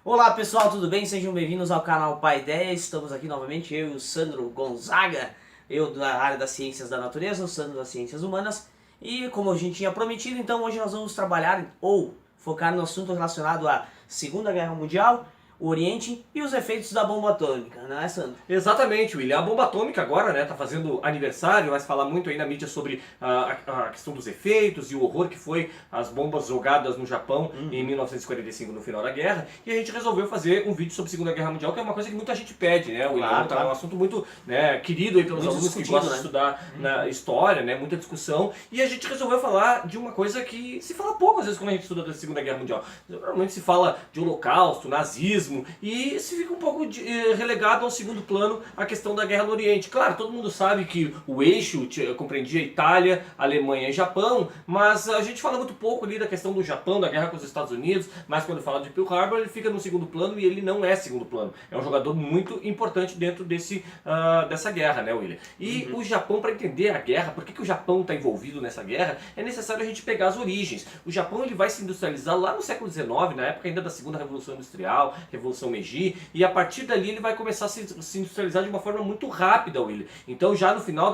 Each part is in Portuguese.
Olá pessoal, tudo bem? Sejam bem-vindos ao canal Pai Ideia. Estamos aqui novamente, eu e o Sandro Gonzaga, eu da área das ciências da natureza, o Sandro das ciências humanas. E como a gente tinha prometido, então hoje nós vamos trabalhar ou focar no assunto relacionado à Segunda Guerra Mundial, o Oriente e os efeitos da bomba atômica, não é, Sandro? Exatamente, William. A bomba atômica agora, né, tá fazendo aniversário, vai se falar muito aí na mídia sobre a questão dos efeitos e o horror que foi as bombas jogadas no Japão em 1945, no final da guerra. E a gente resolveu fazer um vídeo sobre a Segunda Guerra Mundial, que é uma coisa que muita gente pede, né, William? Claro, É um assunto muito, né, querido aí pelos muito alunos que discutido, gostam né? de estudar na história, né, muita discussão. E a gente resolveu falar de uma coisa que se fala pouco às vezes quando a gente estuda da Segunda Guerra Mundial. Normalmente se fala de holocausto, nazismo, e se fica um pouco relegado ao segundo plano a questão da guerra no Oriente. Claro, todo mundo sabe que o eixo compreendia Itália, Alemanha e Japão, mas a gente fala muito pouco ali da questão do Japão, da guerra com os Estados Unidos, mas quando fala de Pearl Harbor ele fica no segundo plano e ele não é segundo plano. É um jogador muito importante dentro dessa guerra, né, William? E o Japão, para entender a guerra, por que o Japão está envolvido nessa guerra, é necessário a gente pegar as origens. O Japão ele vai se industrializar lá no século XIX, na época ainda da Segunda Revolução Industrial, Revolução Meiji, e a partir dali ele vai começar a se industrializar de uma forma muito rápida, William. Então já no final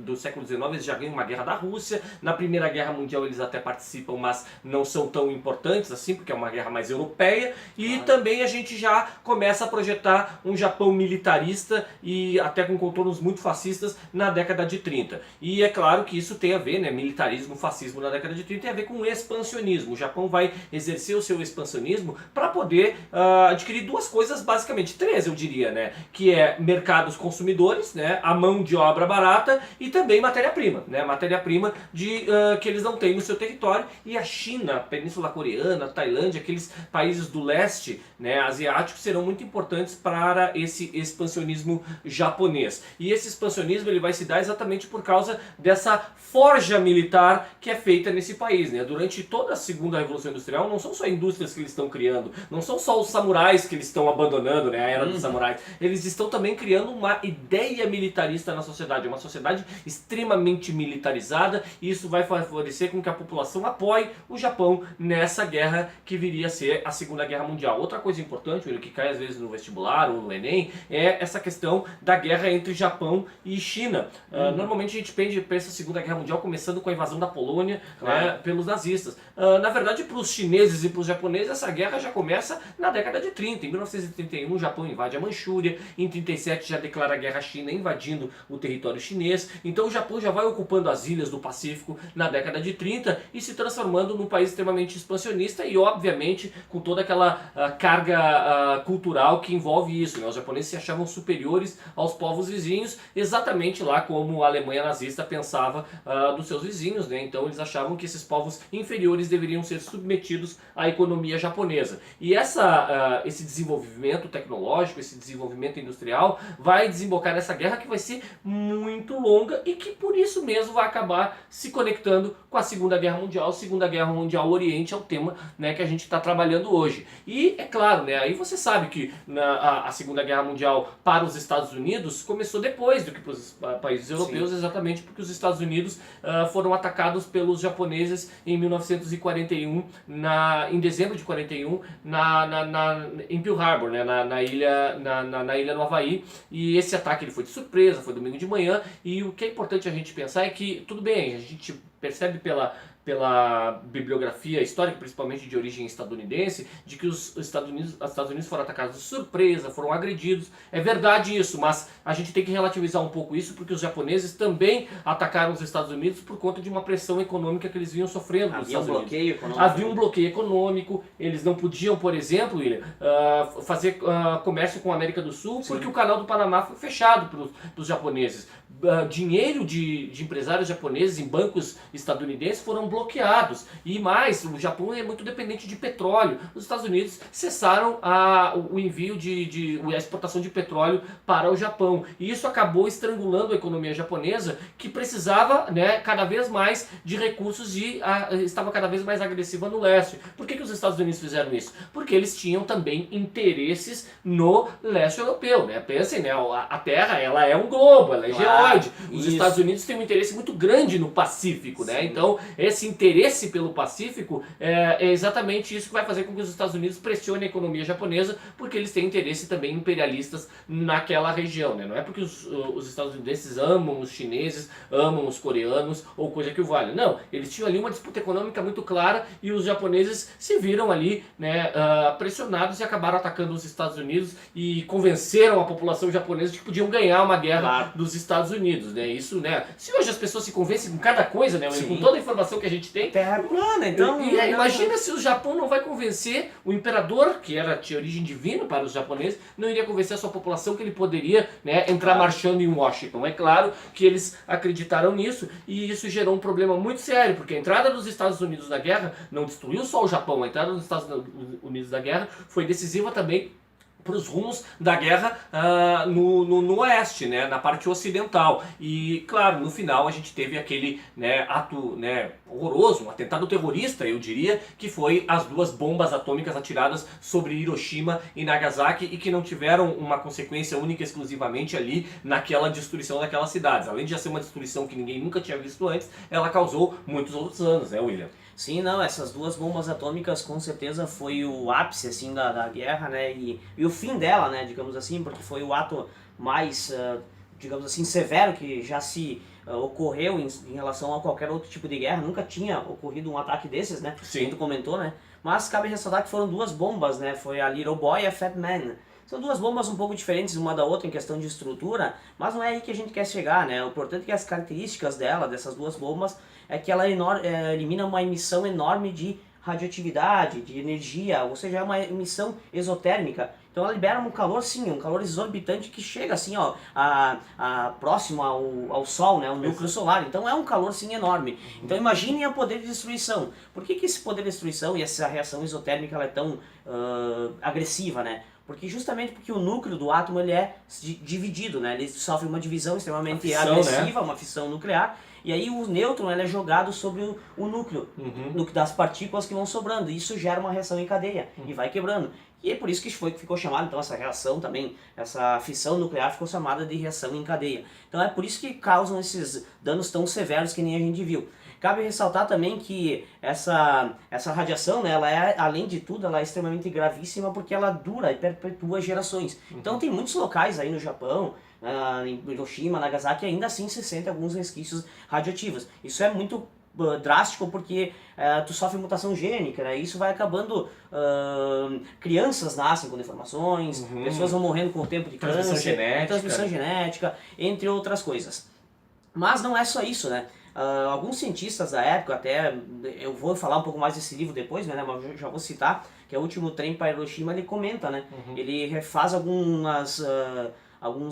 do século XIX eles já ganham uma guerra da Rússia, na Primeira Guerra Mundial eles até participam, mas não são tão importantes assim, porque é uma guerra mais europeia, e também a gente já começa a projetar um Japão militarista e até com contornos muito fascistas na década de 30. E é claro que isso tem a ver, né, militarismo, fascismo na década de 30 tem a ver com expansionismo. O Japão vai exercer o seu expansionismo para poder adquirir duas coisas, basicamente três eu diria, né, que é mercados consumidores, né, a mão de obra barata e também matéria-prima, né, matéria-prima que eles não têm no seu território. E a China, a Península Coreana, a Tailândia, aqueles países do leste, né, asiáticos serão muito importantes para esse expansionismo japonês. E esse expansionismo ele vai se dar exatamente por causa dessa forja militar que é feita nesse país, né? Durante toda a Segunda Revolução Industrial não são só indústrias que eles estão criando, não são só os samurais que eles estão abandonando, né, a era dos samurais, eles estão também criando uma ideia militarista na sociedade, uma sociedade extremamente militarizada, e isso vai favorecer com que a população apoie o Japão nessa guerra que viria a ser a Segunda Guerra Mundial. Outra coisa importante, que cai às vezes no vestibular ou no Enem, é essa questão da guerra entre Japão e China. Normalmente a gente pensa a Segunda Guerra Mundial começando com a invasão da Polônia, Claro. né, pelos nazistas. Na verdade, para os chineses e para os japoneses, essa guerra já começa na década de 30. Em 1931, o Japão invade a Manchúria, em 37 já declara guerra à China, invadindo o território chinês. Então o Japão já vai ocupando as ilhas do Pacífico na década de 30 e se transformando num país extremamente expansionista e, obviamente, com toda aquela carga cultural que envolve isso, né? Os japoneses se achavam superiores aos povos vizinhos, exatamente lá como a Alemanha nazista pensava dos seus vizinhos, né? Então eles achavam que esses povos inferiores deveriam ser submetidos à economia japonesa. E esse desenvolvimento tecnológico, esse desenvolvimento industrial vai desembocar nessa guerra que vai ser muito longa e que por isso mesmo vai acabar se conectando com a Segunda Guerra Mundial. Segunda Guerra Mundial Oriente é o tema, né, que a gente está trabalhando hoje. E é claro, né, aí você sabe que a Segunda Guerra Mundial para os Estados Unidos começou depois do que para os países europeus, Sim. exatamente porque os Estados Unidos foram atacados pelos japoneses em 1941, em dezembro de 41, em Pearl Harbor, né, na ilha no Havaí. E esse ataque ele foi de surpresa, foi domingo de manhã. E o que é importante a gente pensar é que, tudo bem, a gente percebe pela bibliografia histórica, principalmente de origem estadunidense, de que os Estados Unidos foram atacados de surpresa, foram agredidos. É verdade isso, mas a gente tem que relativizar um pouco isso, porque os japoneses também atacaram os Estados Unidos por conta de uma pressão econômica que eles vinham sofrendo dos Havia um Estados Unidos. bloqueio econômico. Havia um bloqueio econômico, eles não podiam, por exemplo, William, fazer comércio com a América do Sul, porque o canal do Panamá foi fechado para os japoneses. Dinheiro de empresários japoneses em bancos estadunidenses foram bloqueados. E mais, o Japão é muito dependente de petróleo. Os Estados Unidos cessaram o envio a exportação de petróleo para o Japão. E isso acabou estrangulando a economia japonesa, que precisava, né, cada vez mais de recursos e estava cada vez mais agressiva no leste. Por que os Estados Unidos fizeram isso? Porque eles tinham também interesses no leste europeu, né? Pensem, né, a Terra ela é um globo, ela é geóide. Os isso. Estados Unidos têm um interesse muito grande no Pacífico, né? Sim. Então esse esse interesse pelo Pacífico é exatamente isso que vai fazer com que os Estados Unidos pressionem a economia japonesa, porque eles têm interesse também imperialistas naquela região, né? Não é porque os estadunidenses amam os chineses, amam os coreanos ou coisa que o valha. Não, eles tinham ali uma disputa econômica muito clara e os japoneses se viram ali, né, pressionados e acabaram atacando os Estados Unidos e convenceram a população japonesa de que podiam ganhar uma guerra dos Estados Unidos, né? Isso, né? Se hoje as pessoas se convencem com cada coisa, né? Com toda a informação que a gente tem, Terra plana, então... imagina se o Japão não vai convencer o imperador, que era de origem divina para os japoneses, não iria convencer a sua população que ele poderia, né, entrar marchando em Washington. É claro que eles acreditaram nisso e isso gerou um problema muito sério, porque a entrada dos Estados Unidos na guerra não destruiu só o Japão, a entrada dos Estados Unidos na guerra foi decisiva também para os rumos da guerra no oeste, né, na parte ocidental. E, claro, no final a gente teve aquele, né, ato, né, horroroso, um atentado terrorista, eu diria, que foi as 2 bombas atômicas atiradas sobre Hiroshima e Nagasaki e que não tiveram uma consequência única e exclusivamente ali naquela destruição daquelas cidades. Além de já ser uma destruição que ninguém nunca tinha visto antes, ela causou muitos outros anos, né, William? Sim, não, essas 2 bombas atômicas com certeza foi o ápice, assim, da guerra, né, e o fim dela, né, digamos assim, porque foi o ato mais, digamos assim, severo que já se ocorreu em relação a qualquer outro tipo de guerra. Nunca tinha ocorrido um ataque desses, né, como tu comentou, né, mas cabe ressaltar que foram 2 bombas, né, foi a Little Boy e a Fat Man. São 2 bombas um pouco diferentes uma da outra em questão de estrutura, mas não é aí que a gente quer chegar, né? O importante é que as características dela, dessas 2 bombas, é que ela elimina uma emissão enorme de radioatividade, de energia, ou seja, é uma emissão exotérmica. Então ela libera um calor, sim, um calor exorbitante que chega assim, ó, próximo ao Sol, né, ao núcleo solar. Então é um calor, sim, enorme. Então imaginem o poder de destruição. Por que esse poder de destruição e essa reação exotérmica ela é tão agressiva, né? Porque justamente porque o núcleo do átomo ele é dividido, né? Ele sofre uma divisão extremamente agressiva, né? Uma fissão nuclear. E aí o nêutron ele é jogado sobre o núcleo das partículas que vão sobrando. E isso gera uma reação em cadeia e vai quebrando. E é por isso que ficou chamado, então, essa reação também, essa fissão nuclear ficou chamada de reação em cadeia. Então é por isso que causam esses danos tão severos que nem a gente viu. Cabe ressaltar também que essa radiação, né, ela é, além de tudo, ela é extremamente gravíssima porque ela dura e perpetua gerações. Então tem muitos locais aí no Japão, em Hiroshima, Nagasaki, ainda assim se sentem alguns resquícios radioativos. Isso é muito drástico porque tu sofre mutação gênica, né? Isso vai acabando, crianças nascem com deformações, pessoas vão morrendo com o tempo de câncer, transmissão genética, entre outras coisas. Mas não é só isso, né? Alguns cientistas da época, até eu vou falar um pouco mais desse livro depois, né, mas eu já vou citar, que é O Último Trem para Hiroshima, ele comenta, né? Ele refaz alguns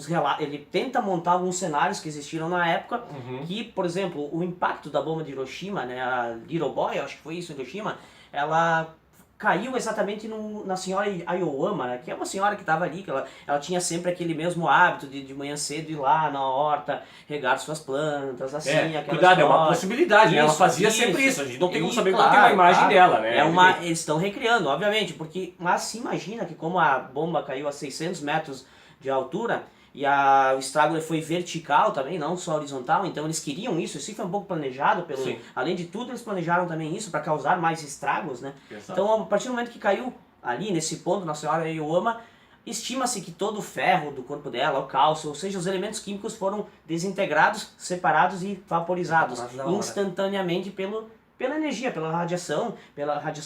relatos, ele tenta montar alguns cenários que existiram na época, que, por exemplo, o impacto da bomba de Hiroshima, né, a Little Boy, acho que foi isso, Hiroshima, ela caiu exatamente na senhora Aoyama, né, que é uma senhora que estava ali, que ela tinha sempre aquele mesmo hábito de manhã cedo ir lá na horta, regar suas plantas, assim, aquela cuidado, história. É uma possibilidade, né? Ela fazia sempre isso, a gente não tem como saber qual é a imagem dela, né? Eles estão recriando, obviamente, mas se imagina que como a bomba caiu a 600 metros de altura, e o estrago foi vertical também, não só horizontal, então eles queriam isso foi um pouco planejado, além de tudo eles planejaram também isso para causar mais estragos, né? Exato. Então a partir do momento que caiu ali nesse ponto na senhora Aoyama, estima-se que todo o ferro do corpo dela, o cálcio, ou seja, os elementos químicos foram desintegrados, separados e vaporizados instantaneamente pela energia, pela radiação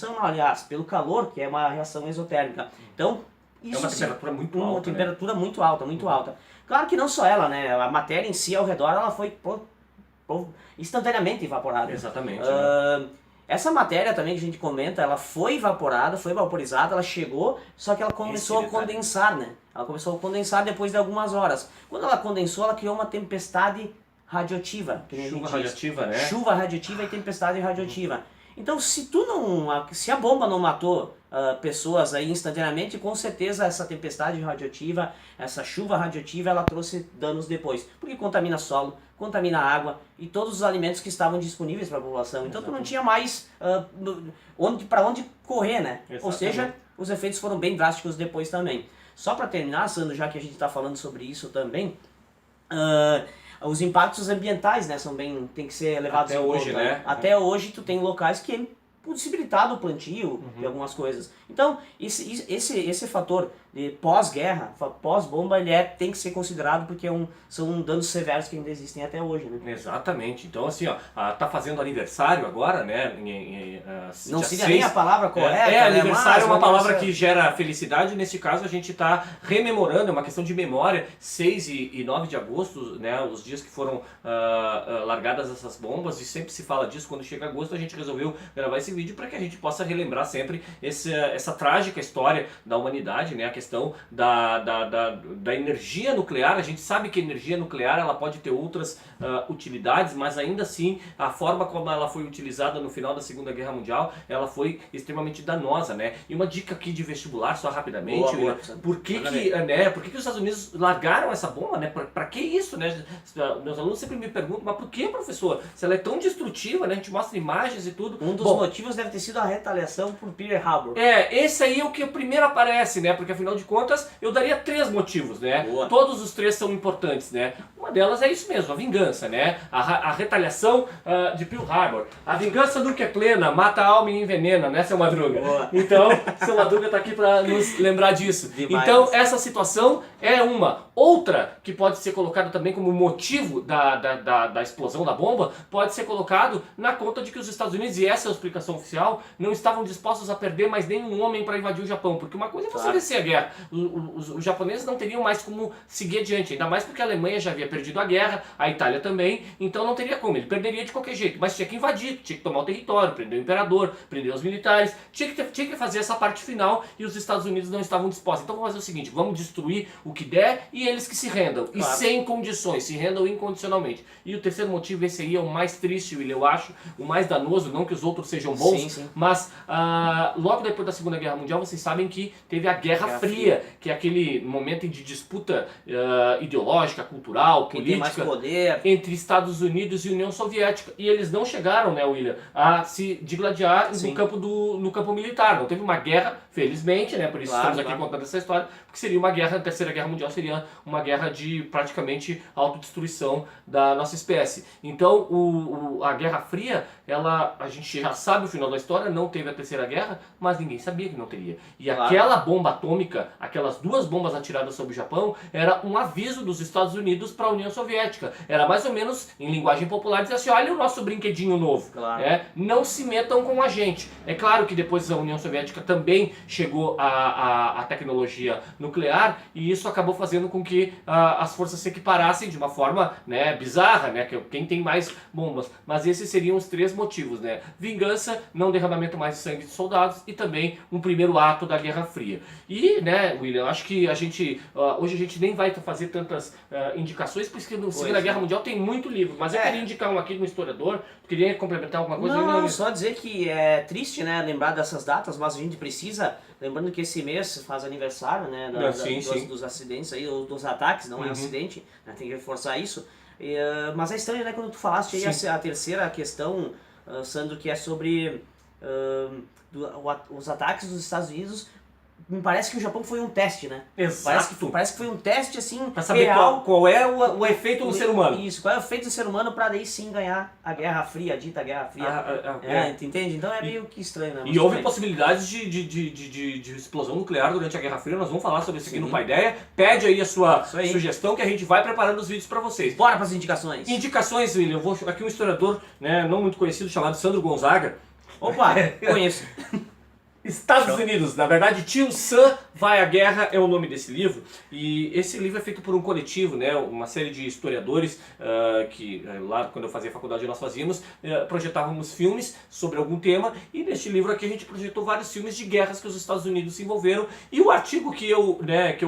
não, aliás, pelo calor, que é uma reação exotérmica. Então, isso, é uma temperatura muito alta. Uma temperatura muito alta, muito alta. Claro que não só ela, né? A matéria em si ao redor, ela foi instantaneamente evaporada. Exatamente. Essa matéria também que a gente comenta, ela foi evaporada, foi vaporizada, ela chegou, só que ela começou a condensar, né? Ela começou a condensar depois de algumas horas. Quando ela condensou, ela criou uma tempestade radioativa. Chuva radioativa, né? Chuva radioativa e tempestade radioativa. Então, se a bomba não matou pessoas aí instantaneamente, com certeza essa tempestade radioativa, essa chuva radioativa, ela trouxe danos depois. Porque contamina solo, contamina água e todos os alimentos que estavam disponíveis para a população. Então, tu não tinha mais para onde correr, né? Exatamente. Ou seja, os efeitos foram bem drásticos depois também. Só para terminar, Sandro, já que a gente está falando sobre isso também, os impactos ambientais, né, tem que ser levados Até em hoje, conta. né? Até hoje tu tem locais que é possibilitado o plantio de algumas coisas. Então, esse fator de pós-guerra, pós-bomba, tem que ser considerado porque são danos severos que ainda existem até hoje, né? Exatamente. Então, assim, ó, tá fazendo aniversário agora, né? Não dia seria nem a palavra correta, né? aniversário é uma Mas, palavra que gera felicidade. Nesse caso, a gente está rememorando, é uma questão de memória. 6 e 9 de agosto, né? Os dias que foram largadas essas bombas, e sempre se fala disso. Quando chega agosto, a gente resolveu gravar esse vídeo para que a gente possa relembrar sempre essa trágica história da humanidade, né? A questão da energia nuclear. A gente sabe que a energia nuclear ela pode ter outras utilidades, mas ainda assim a forma como ela foi utilizada no final da Segunda Guerra Mundial, ela foi extremamente danosa, né? E uma dica aqui de vestibular, só rapidamente, por que os Estados Unidos largaram essa bomba, né? Pra que isso, né? Meus alunos sempre me perguntam, mas por que, professor? Se ela é tão destrutiva, né? A gente mostra imagens e tudo. Um dos motivos deve ter sido a retaliação por Pearl Harbor. Esse aí é o que primeiro aparece, né? Porque afinal de contas, eu daria 3 motivos, né? Boa. Todos os 3 são importantes, né? Uma delas é isso mesmo, a vingança, né? A retaliação de Pearl Harbor. A vingança nunca é plena, mata a alma e envenena, né, seu Madruga? Boa. Então, seu Madruga tá aqui para nos lembrar disso. Demais. Então, essa situação é uma. Outra que pode ser colocada também como motivo da explosão da bomba, pode ser colocado na conta de que os Estados Unidos, e essa é a explicação oficial, não estavam dispostos a perder mais nenhum homem para invadir o Japão. Porque uma coisa é você vencer a guerra. Os japoneses não teriam mais como seguir adiante, ainda mais porque a Alemanha já havia perdido a guerra, a Itália também, então não teria como, ele perderia de qualquer jeito, mas tinha que invadir, tinha que tomar o território, prender o imperador, prender os militares, tinha que fazer essa parte final, e os Estados Unidos não estavam dispostos. Então vamos fazer o seguinte, vamos destruir o que der e eles que se rendam, e sem condições, se rendam incondicionalmente. E o terceiro motivo, esse aí é o mais triste, William, eu acho, o mais danoso, não que os outros sejam bons, sim. mas logo depois da Segunda Guerra Mundial, vocês sabem que teve a Guerra Fria, que é aquele momento de disputa ideológica, cultural, Quem política, tem mais poder entre Estados Unidos e União Soviética. E eles não chegaram, né, William, a se digladiar no campo militar. Não teve uma guerra, felizmente, né, por isso estamos aqui contando essa história, porque seria uma guerra, a Terceira Guerra Mundial seria uma guerra de praticamente autodestruição da nossa espécie. Então, a Guerra Fria, a gente já sabe o final da história, não teve a Terceira Guerra, mas ninguém sabia que não teria. E aquela bomba atômica, aquelas 2 bombas atiradas sobre o Japão, era um aviso dos Estados Unidos para a União Soviética. Era mais ou menos, em linguagem popular, dizer assim, olha o nosso brinquedinho novo. Não se metam com a gente. É claro que depois a União Soviética também chegou à tecnologia nuclear, e isso acabou fazendo com que as forças se equiparassem de uma forma, né, bizarra, né, que quem tem mais bombas. Mas esses seriam os 3 motivos, né? Vingança, não derramamento mais de sangue de soldados, e também um primeiro ato da Guerra Fria. E, né, William, acho que hoje a gente nem vai fazer tantas indicações, porque no Segunda Guerra Mundial tem muito livro, mas eu queria indicar um aqui de um historiador. Queria complementar alguma coisa? Não, só dizer que é triste, né, lembrar dessas datas, mas a gente precisa, lembrando que esse mês faz aniversário, né, dos acidentes aí, ou dos ataques, não é acidente, né, tem que reforçar isso. Mas é estranho, né, quando tu falaste aí a terceira questão, Sandro, que é sobre os ataques dos Estados Unidos. Me parece que o Japão foi um teste, né? Exato. Parece que foi um teste, assim, pra saber real. Qual é o efeito no ser humano. Isso, qual é o efeito do ser humano pra daí sim ganhar a Guerra Fria, a dita Guerra Fria. Entende? Então é meio que estranho, né? E houve possibilidades de explosão nuclear durante a Guerra Fria. Nós vamos falar sobre isso aqui no Paideia. Pede aí a sua sugestão que a gente vai preparando os vídeos pra vocês. Bora pras indicações. Indicações, William. Eu vou aqui um historiador, né, não muito conhecido, chamado Sandro Gonzaga. Opa, conheço. Estados Unidos, na verdade, Tio Sam Vai à Guerra é o nome desse livro, e esse livro é feito por um coletivo, né, uma série de historiadores que lá quando eu fazia faculdade nós fazíamos, projetávamos filmes sobre algum tema, e neste livro aqui a gente projetou vários filmes de guerras que os Estados Unidos se envolveram, e o artigo que eu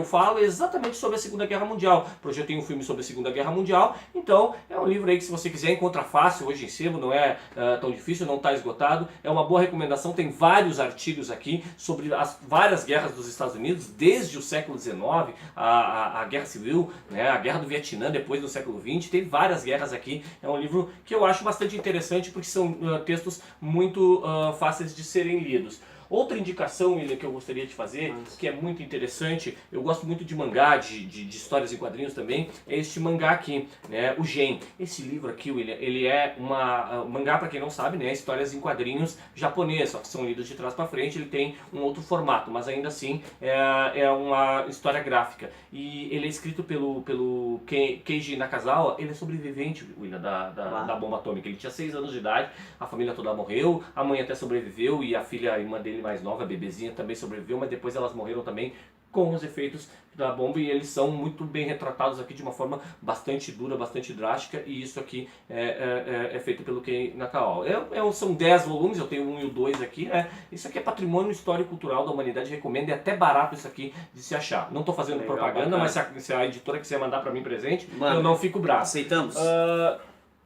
falo é exatamente sobre a Segunda Guerra Mundial. Projetei um filme sobre a Segunda Guerra Mundial, então é um livro aí que se você quiser encontra fácil hoje em sebo, não é tão difícil, não está esgotado, é uma boa recomendação, tem vários artigos aqui sobre as várias guerras dos Estados Unidos, desde o século XIX, a Guerra Civil, né, a Guerra do Vietnã depois do século XX, tem várias guerras aqui. É um livro que eu acho bastante interessante porque são textos muito fáceis de serem lidos. Outra indicação, William, que eu gostaria de fazer, que é muito interessante, eu gosto muito de mangá, de histórias em quadrinhos também, é este mangá aqui, né, o Gen. Esse livro aqui, William, ele é um mangá, para quem não sabe, né, histórias em quadrinhos japonês, só que são lidos de trás para frente, ele tem um outro formato, mas ainda assim é uma história gráfica. E ele é escrito pelo Keiji Nakazawa, ele é sobrevivente, William, da bomba atômica. Ele tinha 6 anos de idade, a família toda morreu, a mãe até sobreviveu e a filha, a irmã dele mais nova, a bebezinha, também sobreviveu, mas depois elas morreram também com os efeitos da bomba, e eles são muito bem retratados aqui de uma forma bastante dura, bastante drástica, e isso aqui é feito pelo Ken Nakao. São 10 volumes, eu tenho um e o 2 aqui, né? Isso aqui é patrimônio histórico e cultural da humanidade, recomendo, é até barato isso aqui de se achar. Não estou fazendo propaganda, mas se a editora quiser mandar para mim presente, eu não fico bravo. Aceitamos.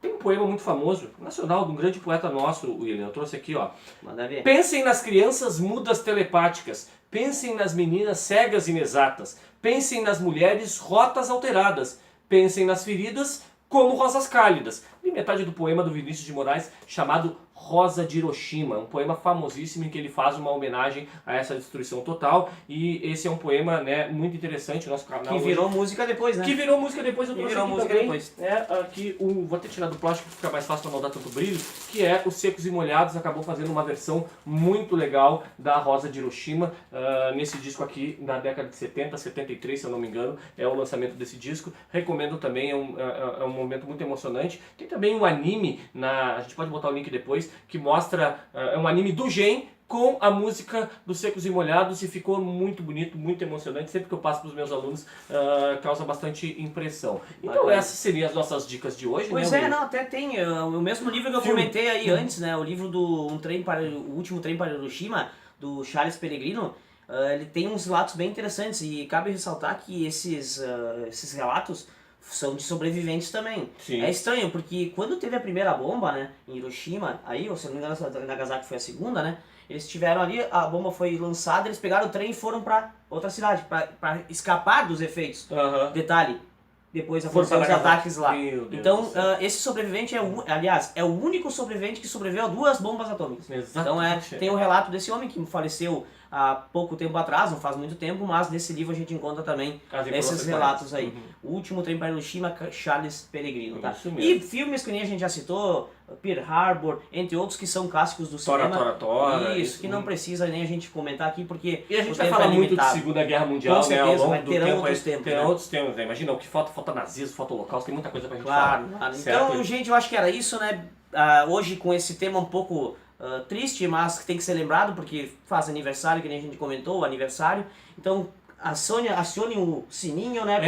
Tem um poema muito famoso, nacional, de um grande poeta nosso, William, eu trouxe aqui, ó. Manda ver. Pensem nas crianças mudas telepáticas, pensem nas meninas cegas inexatas, pensem nas mulheres rotas alteradas, pensem nas feridas como rosas cálidas. E metade do poema do Vinícius de Moraes, chamado Rosa de Hiroshima, um poema famosíssimo em que ele faz uma homenagem a essa destruição total, e esse é um poema, né, muito interessante, o nosso canal Que virou música depois, né? Que virou música depois, eu trouxe virou aqui música também, depois. aqui vou até tirar do plástico para ficar mais fácil para não dar tanto brilho, que é Os Secos e Molhados, acabou fazendo uma versão muito legal da Rosa de Hiroshima, nesse disco aqui, na década de 70, 73, se eu não me engano, é o lançamento desse disco, recomendo também, é um momento muito emocionante. Tem também um anime, a gente pode botar o link depois, que mostra, é um anime do Gen, com a música dos Secos e Molhados, e ficou muito bonito, muito emocionante. Sempre que eu passo para os meus alunos, causa bastante impressão. Então essas seriam as nossas dicas de hoje, Pois né? não, até tem o mesmo livro que eu comentei aí antes, né? O livro do O Último Trem para Hiroshima, do Charles Pellegrino, ele tem uns relatos bem interessantes, e cabe ressaltar que esses relatos são de sobreviventes também. Sim. É estranho, porque quando teve a primeira bomba, né, em Hiroshima, aí, se não me engano, Nagasaki foi a segunda, né, eles tiveram ali, a bomba foi lançada, eles pegaram o trem e foram pra outra cidade, pra escapar dos efeitos. Detalhe, depois aconteceram os ataques lá. Então, esse sobrevivente é o único sobrevivente que sobreviveu a 2 bombas atômicas. Exatamente. Então tem o relato desse homem que faleceu há pouco tempo atrás, não faz muito tempo, mas nesse livro a gente encontra também esses relatos aí. O Último Trem para Hiroshima, Charles Pellegrino, tá? E filmes que nem a gente já citou, Pearl Harbor, entre outros, que são clássicos do cinema. Tora. Isso, que não precisa nem a gente comentar aqui, porque e a gente vai falar muito de Segunda Guerra Mundial, com certeza, né? Ao longo do terão tempo, outros tempos. Terão outros tempos, né? Imagina, o que falta nazismo, falta holocausto, tem muita coisa pra gente falar. Claro. Então, gente, eu acho que era isso, né? Hoje, com esse tema um pouco triste, mas que tem que ser lembrado, porque faz aniversário, que nem a gente comentou, o aniversário. Então, acione o sininho, né?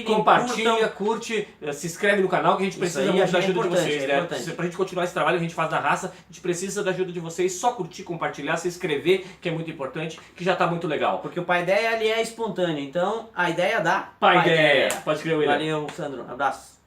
Compartilha, curte, se inscreve no canal, que a gente precisa muito da ajuda de vocês, né? Pra gente continuar esse trabalho que a gente faz na raça, a gente precisa da ajuda de vocês. Só curtir, compartilhar, se inscrever, que é muito importante, que já tá muito legal. Porque o Paideia, ele é espontâneo, então a ideia dá Paideia. Pode crer, William. Valeu, Sandro. Abraço.